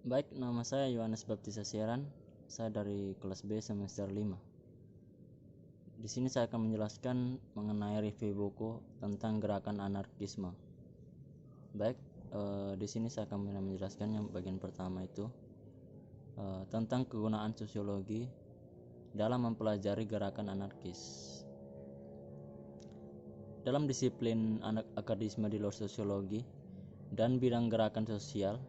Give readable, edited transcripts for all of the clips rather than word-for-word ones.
Baik, nama saya Yohanes Baptista Sieran. Saya dari kelas B semester 5. Di sini saya akan menjelaskan mengenai review buku tentang gerakan anarkisme. Baik, di sini saya akan menjelaskan yang bagian pertama itu tentang kegunaan sosiologi dalam mempelajari gerakan anarkis. Dalam disiplin anarkisme di luar sosiologi dan bidang gerakan sosial,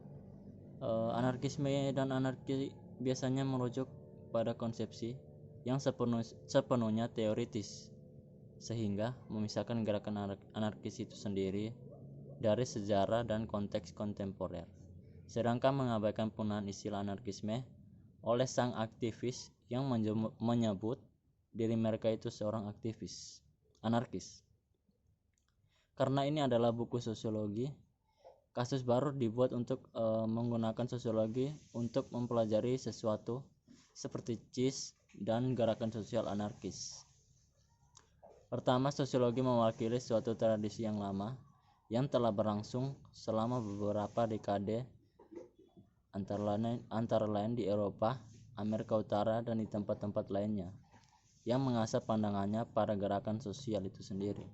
anarkisme dan anarki biasanya merujuk pada konsepsi yang sepenuhnya teoritis, sehingga memisahkan gerakan anarkis itu sendiri dari sejarah dan konteks kontemporer, sedangkan mengabaikan penggunaan istilah anarkisme oleh sang aktivis yang menyebut diri mereka itu seorang aktivis anarkis. Karena ini adalah buku sosiologi, kasus baru dibuat untuk menggunakan sosiologi untuk mempelajari sesuatu seperti CIS dan gerakan sosial anarkis. Pertama, sosiologi mewakili suatu tradisi yang lama yang telah berlangsung selama beberapa dekade, antara lain di Eropa, Amerika Utara, dan di tempat-tempat lainnya, yang mengasah pandangannya pada gerakan sosial itu sendiri.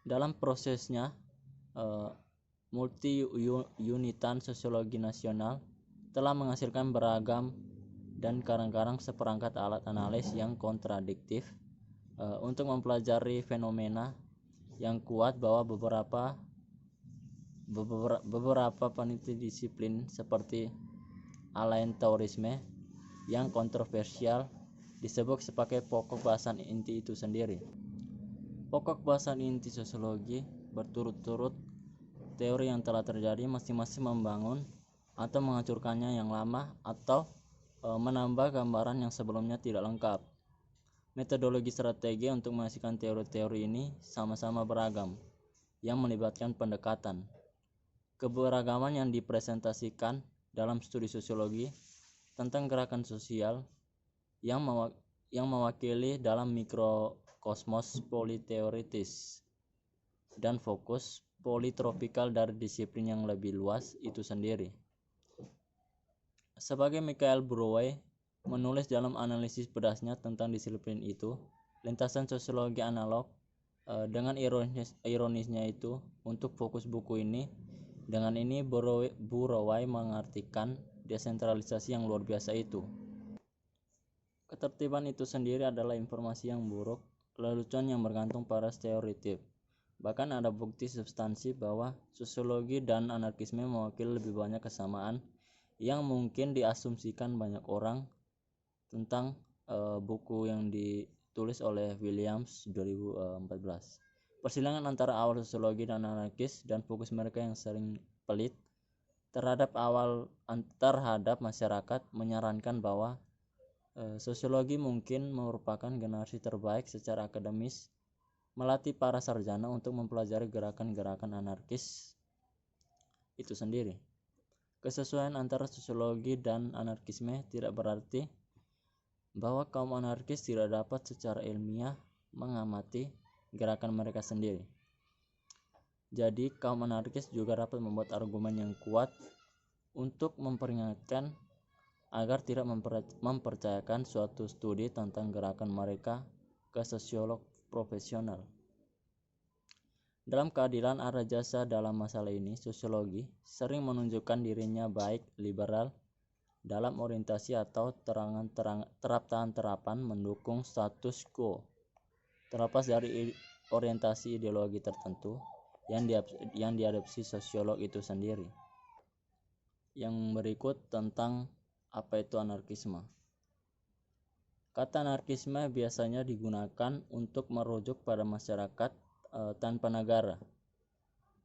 Dalam prosesnya, multi-unitan sosiologi nasional telah menghasilkan beragam dan kadang-kadang seperangkat alat analis yang kontradiktif untuk mempelajari fenomena yang kuat bahwa beberapa peneliti disiplin seperti alentaurisme yang kontroversial disebut sebagai pokok bahasan inti itu sendiri. Pokok bahasan inti sosiologi berturut-turut teori yang telah terjadi, masing-masing membangun atau menghancurkannya yang lama atau menambah gambaran yang sebelumnya tidak lengkap. Metodologi strategi untuk menghasilkan teori-teori ini sama-sama beragam, yang melibatkan pendekatan. Keberagaman yang dipresentasikan dalam studi sosiologi tentang gerakan sosial yang mewakili dalam mikrokosmos politeoritis dan fokus politropikal dari disiplin yang lebih luas itu sendiri. Sebagai Michael Breuer menulis dalam analisis pedasnya tentang disiplin itu, lintasan sosiologi analog, dengan ironisnya itu untuk fokus buku ini. Dengan ini Breuer mengartikan desentralisasi yang luar biasa itu. Ketertiban itu sendiri adalah informasi yang buruk, lelucon yang bergantung pada stereotip. Bahkan ada bukti substansi bahwa sosiologi dan anarkisme mewakili lebih banyak kesamaan yang mungkin diasumsikan banyak orang tentang buku yang ditulis oleh Williams 2014. Persilangan antara awal sosiologi dan anarkis dan fokus mereka yang sering pelit terhadap masyarakat menyarankan bahwa sosiologi mungkin merupakan generasi terbaik secara akademis, melatih para sarjana untuk mempelajari gerakan-gerakan anarkis itu sendiri. Kesesuaian antara sosiologi dan anarkisme tidak berarti bahwa kaum anarkis tidak dapat secara ilmiah mengamati gerakan mereka sendiri. Jadi kaum anarkis juga dapat membuat argumen yang kuat untuk memperingatkan agar tidak mempercayakan suatu studi tentang gerakan mereka ke sosiolog profesional. Dalam keadilan arah jasa dalam masalah ini, sosiologi sering menunjukkan dirinya baik liberal dalam orientasi atau terapan mendukung status quo, terlepas dari orientasi ideologi tertentu yang diadopsi sosiolog itu sendiri. Yang berikut tentang apa itu anarkisme. Kata anarkisme biasanya digunakan untuk merujuk pada masyarakat tanpa negara.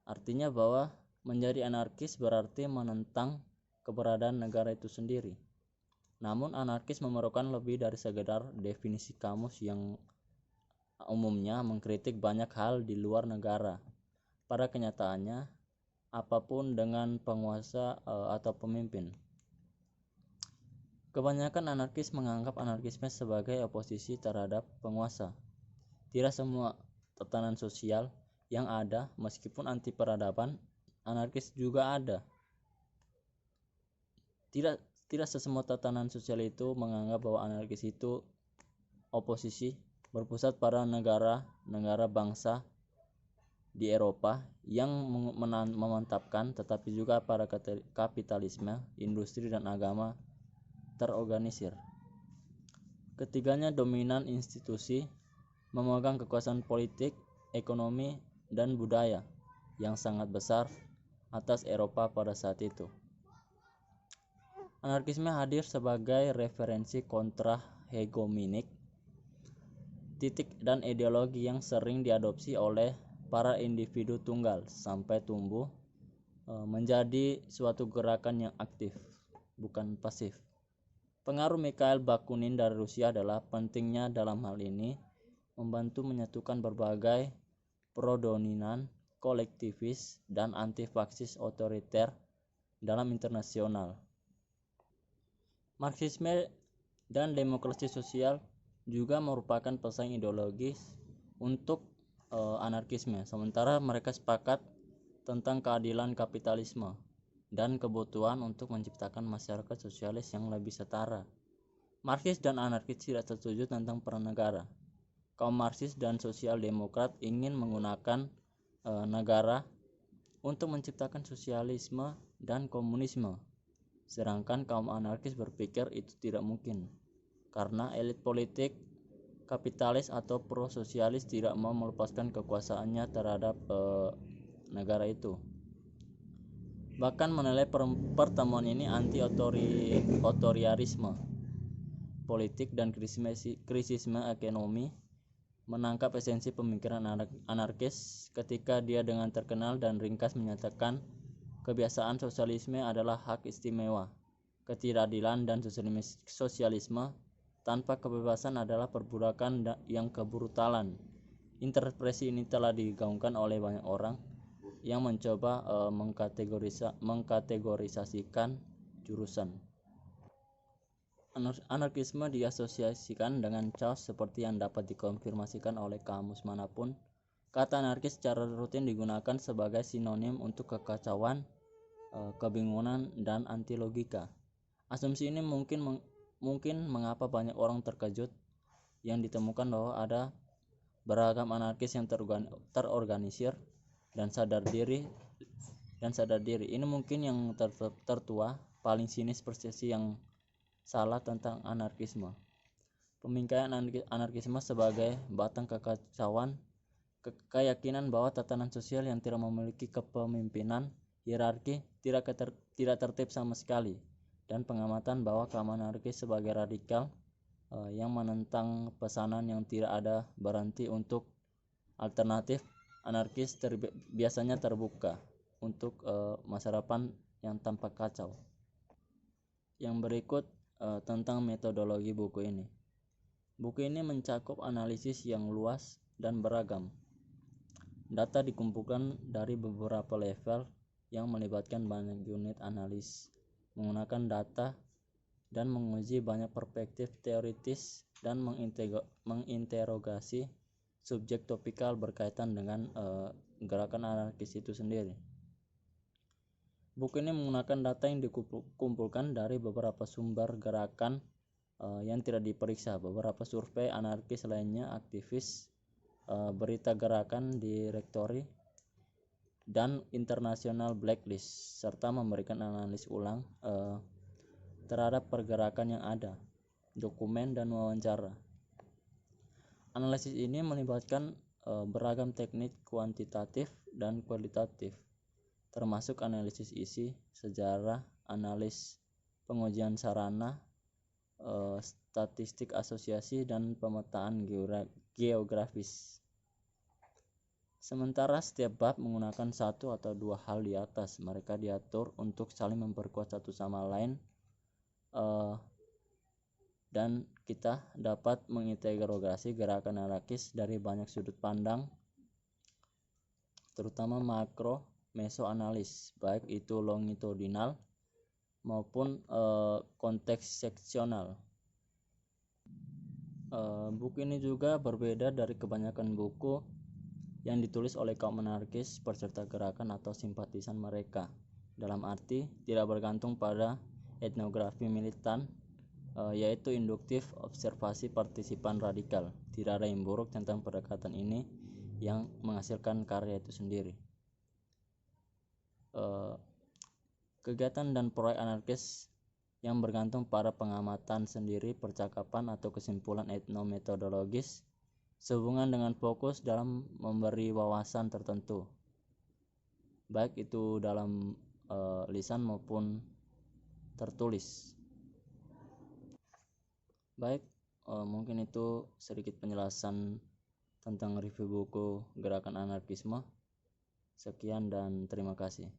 Artinya bahwa menjadi anarkis berarti menentang keberadaan negara itu sendiri. Namun anarkis memerlukan lebih dari sekedar definisi kamus yang umumnya mengkritik banyak hal di luar negara. Pada kenyataannya, apapun dengan penguasa atau pemimpin. Kebanyakan anarkis menganggap anarkisme sebagai oposisi terhadap penguasa. Tidak semua tatanan sosial yang ada, meskipun anti peradaban, anarkis juga ada. Tidak tidak sesemua tatanan sosial itu menganggap bahwa anarkis itu oposisi berpusat pada negara bangsa di Eropa yang memantapkan, tetapi juga pada kapitalisme, industri dan agama terorganisir. Ketiganya dominan institusi, memegang kekuasaan politik, ekonomi, dan budaya yang sangat besar atas Eropa pada saat itu. Anarkisme hadir sebagai referensi kontra-hegemonik, titik dan ideologi yang sering diadopsi oleh para individu tunggal sampai tumbuh menjadi suatu gerakan yang aktif, bukan pasif. Pengaruh Mikhail Bakunin dari Rusia adalah pentingnya dalam hal ini membantu menyatukan berbagai pro-dominan, kolektivis, dan anti-fasis otoriter dalam internasional. Marxisme dan demokrasi sosial juga merupakan pesaing ideologis untuk anarkisme, sementara mereka sepakat tentang keadilan kapitalisme dan kebutuhan untuk menciptakan masyarakat sosialis yang lebih setara. Marxis dan anarkis tidak setuju tentang peran negara. Kaum Marxis dan sosial demokrat ingin menggunakan negara untuk menciptakan sosialisme dan komunisme, sedangkan kaum anarkis berpikir itu tidak mungkin karena elit politik kapitalis atau pro-sosialis tidak mau melepaskan kekuasaannya terhadap negara itu. Bahkan menilai pertemuan ini anti-otoritarisme politik dan krisisme ekonomi, menangkap esensi pemikiran anarkis ketika dia dengan terkenal dan ringkas menyatakan kebiasaan sosialisme adalah hak istimewa, ketidakadilan dan sosialisme tanpa kebebasan adalah perbudakan yang kebrutalan. Interpretasi ini telah digaungkan oleh banyak orang yang mencoba mengkategorisasikan jurusan. Anarkisme diasosiasikan dengan chaos seperti yang dapat dikonfirmasikan oleh kamus manapun. Kata anarkis secara rutin digunakan sebagai sinonim untuk kekacauan, kebingungan, dan anti logika. Asumsi ini mungkin mengapa banyak orang terkejut yang ditemukan bahwa ada beragam anarkis yang terorganisir dan sadar diri. Ini mungkin yang tertua, paling sinis persepsi yang salah tentang anarkisme. Pemingkaian anarkisme sebagai batang kekacauan, keyakinan bahwa tatanan sosial yang tidak memiliki kepemimpinan hierarki tidak tertib sama sekali, dan pengamatan bahwa kaum anarkis sebagai radikal yang menentang pesanan yang tidak ada berarti untuk alternatif. Anarkis biasanya terbuka untuk masa depan yang tampak kacau. Yang berikut tentang metodologi buku ini. Buku ini mencakup analisis yang luas dan beragam. Data dikumpulkan dari beberapa level yang melibatkan banyak unit analis, menggunakan data dan menguji banyak perspektif teoritis dan menginterogasi subjek topikal berkaitan dengan gerakan anarkis itu sendiri. Buku ini menggunakan data yang dikumpulkan dari beberapa sumber gerakan yang tidak diperiksa, beberapa survei anarkis lainnya, aktivis, berita gerakan, direktori, dan international blacklist, serta memberikan analis ulang terhadap pergerakan yang ada, dokumen, dan wawancara. Analisis ini melibatkan beragam teknik kuantitatif dan kualitatif, termasuk analisis isi, sejarah, analis pengujian sarana, statistik asosiasi, dan pemetaan geografis. Sementara setiap bab menggunakan satu atau dua hal di atas, mereka diatur untuk saling memperkuat satu sama lain, dan kita dapat menginterogasi gerakan anarkis dari banyak sudut pandang, terutama makro mesoanalis, baik itu longitudinal maupun konteks seksional. Buku ini juga berbeda dari kebanyakan buku yang ditulis oleh kaum anarkis, peserta gerakan atau simpatisan mereka, dalam arti tidak bergantung pada etnografi militan, yaitu induktif observasi partisipan radikal. Tidak ada yang buruk tentang pendekatan ini yang menghasilkan karya itu sendiri. Kegiatan dan proyek anarkis yang bergantung pada pengamatan sendiri, percakapan atau kesimpulan etnometodologis sehubungan dengan fokus dalam memberi wawasan tertentu, baik itu dalam lisan maupun tertulis. Baik, mungkin itu sedikit penjelasan tentang review buku Gerakan Anarkisme. Sekian dan terima kasih.